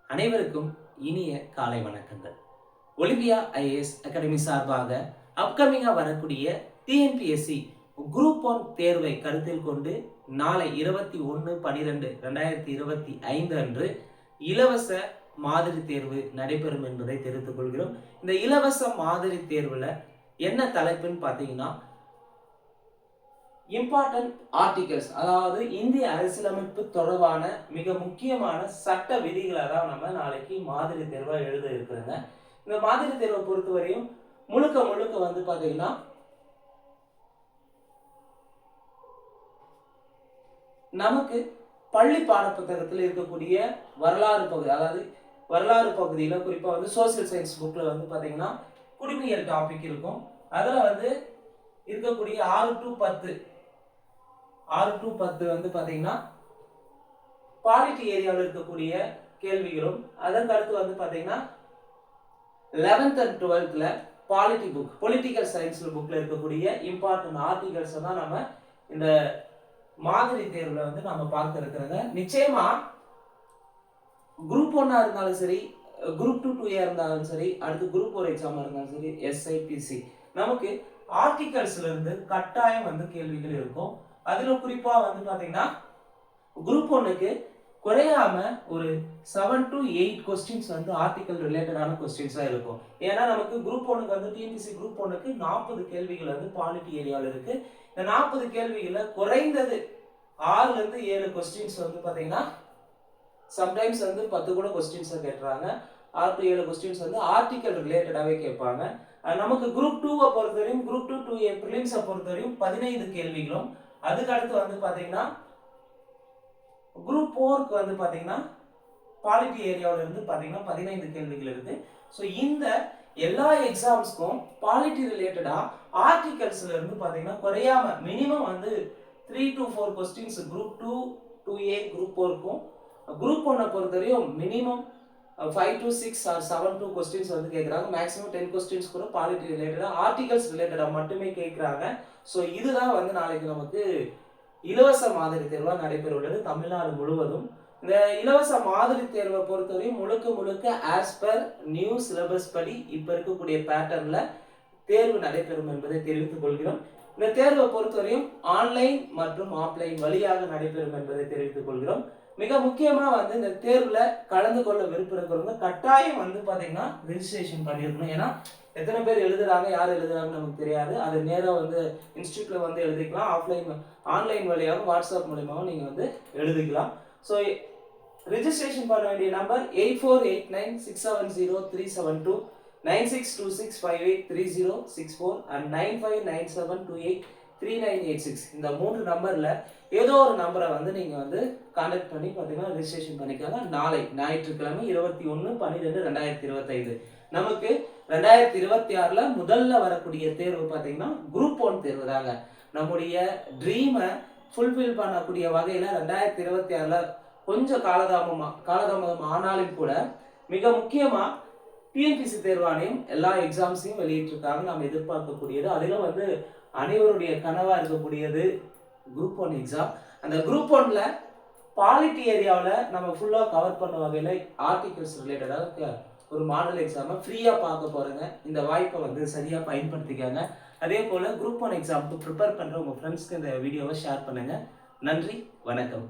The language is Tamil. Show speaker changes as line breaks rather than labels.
அனைவருக்கும் இனிய காலை வணக்கங்கள். ஒலிம்பியா ஐஏஎஸ் அகாடமி சார்பாக அப்கமிங்காக வரக்கூடிய டிஎன்பிஎஸ்சி குரூப் 1 தேர்வை கருத்தில் கொண்டு நாளை 21/12/2025 அன்று இலவச மாதிரி தேர்வு நடைபெறும் என்பதை தெரிவித்துக் கொள்கிறோம். இந்த இலவச மாதிரி தேர்வில் என்ன தலைப்புன்னு பார்த்தீங்கன்னா, இம்பார்ட்டன்ட் ஆர்டிகல்ஸ், அதாவது இந்திய அரசியலமைப்பு தொடர்பான மிக முக்கியமான சட்ட விதிகளை தான் நம்ம நாளைக்கு மாதிரி தேர்வா எழுத இருக்கிறோங்க. இந்த மாதிரி தேர்வை பொறுத்தவரையும் முழுக்க வந்து பாத்தீங்கன்னா நமக்கு பள்ளி பாடப்புத்தகத்தில் இருக்கக்கூடிய வரலாறு பகுதி, அதாவது வரலாறு பகுதியில் குறிப்பா வந்து சோசியல் சயின்ஸ் புக்ல வந்து பாத்தீங்கன்னா குடிமையியல் டாபிக் இருக்கும். அதுல வந்து இருக்கக்கூடிய 6 to 10 வந்து பாத்தீங்கன்னா பாலிட்டி ஏரியாவில் இருக்கக்கூடிய கேள்விகளும், அதற்கு அடுத்து வந்து பாத்தீங்கன்னா 11th and 12th polity book, political science புக்ல இருக்கக்கூடிய இம்பார்ட்டன்ட் ஆர்டிகல்ஸ் தான் நம்ம இந்த மாதிரி தேர்வுல வந்து நம்ம பார்க்க இருக்கிறோங்க. நிச்சயமா குரூப் 1 இருந்தாலும் சரி, குரூப் 2 2A இருந்தாலும் சரி, அடுத்து குரூப் 4 எக்ஸாம் இருந்தாலும் சரி, SIPC நமக்கு ஆர்டிகல்ஸ்ல இருந்து கட்டாயம் வந்து கேள்விகள் இருக்கும். அதுல குறிப்பா வந்து பாத்தீங்கன்னா குரூப் 1க்கு குறையாம ஒரு 7 to 8 கொஸ்டின்ஸ் வந்து ஆர்டிகல் ரிலேட்டடான கொஸ்டின்ஸா இருக்கும். ஏன்னா நமக்கு குரூப் 1க்கு வந்து டிஎன்பிஎஸ்சி குரூப் 1க்கு 40 கேள்விகள் வந்து பாலிட்டி ஏரியாவில் இருக்கு. இந்த 40 கேள்விகள்ல குறைந்தது 6 ல இருந்து 7 கொஸ்டின்ஸ் வந்து பாத்தீங்கன்னா சம்டைம்ஸ் வந்து 10 கூட கொஸ்டின்ஸ் கேட்றாங்க. 6 to 7 கொஸ்டின்ஸ் வந்து ஆர்டிகல் ரிலேட்டடாவே கேட்பாங்க. நமக்கு குரூப் 2 பொறுத்தவரையும், குரூப் 2 2A பிரிலிம்ஸை பொறுத்தவரையும் 15 கேள்விகளும், அதுக்கு அடுத்து வந்து பாத்தீங்கன்னா குரூப் 4க்கு வந்து பாத்தீங்கன்னா பாலிட்டி ஏரியாவில் இருந்து பாத்தீங்கன்னா 15 கேள்விகள் இருக்கு. ஸோ இந்த எல்லா எக்ஸாம்ஸ்க்கும் பாலிட்டி ரிலேட்டடா ஆர்டிகல்ஸ்ல இருந்து பாத்தீங்கன்னா குறையாம மினிமம் வந்து 3 to 4 questions group 2 2A group 4க்கும், குரூப் 1 பொறுத்தவரையும் minimum 5 to 6 or 7 to questions வந்து கேட்குறாங்க. மேக்ஸிமம் 10 கொஸ்டின்ஸ் கூட பாலிட்டி ரிலேட்டடா ஆர்டிகல்ஸ் ரிலேட்டடா மட்டுமே கேட்குறாங்க. ஸோ இதுதான் வந்து நாளைக்கு நமக்கு இலவச மாதிரி தேர்வா நடைபெற உள்ளது தமிழ்நாடு முழுவதும். இந்த இலவச மாதிரி தேர்வை பொறுத்தவரையும் முழுக்க ஆஸ் பர் நியூ சிலபஸ் படி இப்ப இருக்கக்கூடிய பேட்டர்ன்ல தேர்வு நடைபெறும் என்பதை தெரிவித்துக் கொள்கிறோம். இந்த தேர்வை பொறுத்தவரையும் ஆன்லைன் மற்றும் ஆஃப்லைன் வழியாக நடைபெறும் என்பதை தெரிவித்துக் கொள்கிறோம். மிக முக்கியமா வந்து இந்த தேர்வுல கலந்து கொள்ள விருப்பம் இருக்கிறவங்க கட்டாயம் வந்து பாத்தீங்கன்னா ரெஜிஸ்ட்ரேஷன் பண்ணிருக்கணும். ஏன்னா எத்தனை பேர் எழுதுறாங்க, யார் எழுதுறாங்கன்னு நமக்கு தெரியாது. அது நேரா வந்து இன்ஸ்டியூட்ல வந்து எழுதிக்கலாம், ஆன்லைன் வழியாக வாட்ஸ்அப் மூலமாகவும் நீங்க வந்து எழுதிக்கலாம். ஸோ ரெஜிஸ்ட்ரேஷன் பண்ண வேண்டிய நம்பர் 8489670372, 9626583064 and 9597283986. இந்த 3 நம்பர்ல ஏதோ ஒரு நம்பரை வந்து நீங்க வந்து கான்டாக்ட் பண்ணி பாத்தீங்கன்னா ரெஜிஸ்ட்ரேஷன் பண்ணிக்காங்க. நாளை ஞாயிற்றுக்கிழமை 21/12/2025 நமக்கு 2026ல முதல்ல வரக்கூடிய தேர்வு பாத்தீங்கன்னா குரூப் 1 தேர்வு தாங்க. நம்முடைய ட்ரீமை ஃபுல்ஃபில் பண்ணக்கூடிய வகையில 2026ல கொஞ்சம் காலதாமதம் ஆனாலும் கூட மிக முக்கியமா டிஎன்பிஎஸ்சி தேர்வாணையம் எல்லா எக்ஸாம்ஸையும் வெளியிட்டிருக்காங்க. நாம் எதிர்பார்க்கக்கூடியது அதிலும் வந்து அனைவருடைய கனவா இருக்கக்கூடியது குரூப் 1 எக்ஸாம். அந்த குரூப் 1ல பாலிட்டி ஏரியாவில் நம்ம ஃபுல்லா கவர் பண்ண வகையில ஆர்டிகல்ஸ் ரிலேட்டடாக ஒரு மாடல் எக்ஸாமை ஃப்ரீயா பார்க்க போறேங்க. இந்த வாய்ப்பை வந்து சரியா பயன்படுத்திக்காங்க. அதே போல குரூப் 1 எக்ஸாமுக்கு ப்ரிப்பேர் பண்ற உங்க ஃப்ரெண்ட்ஸ்க்கு இந்த வீடியோவை ஷேர் பண்ணுங்க. நன்றி, வணக்கம்.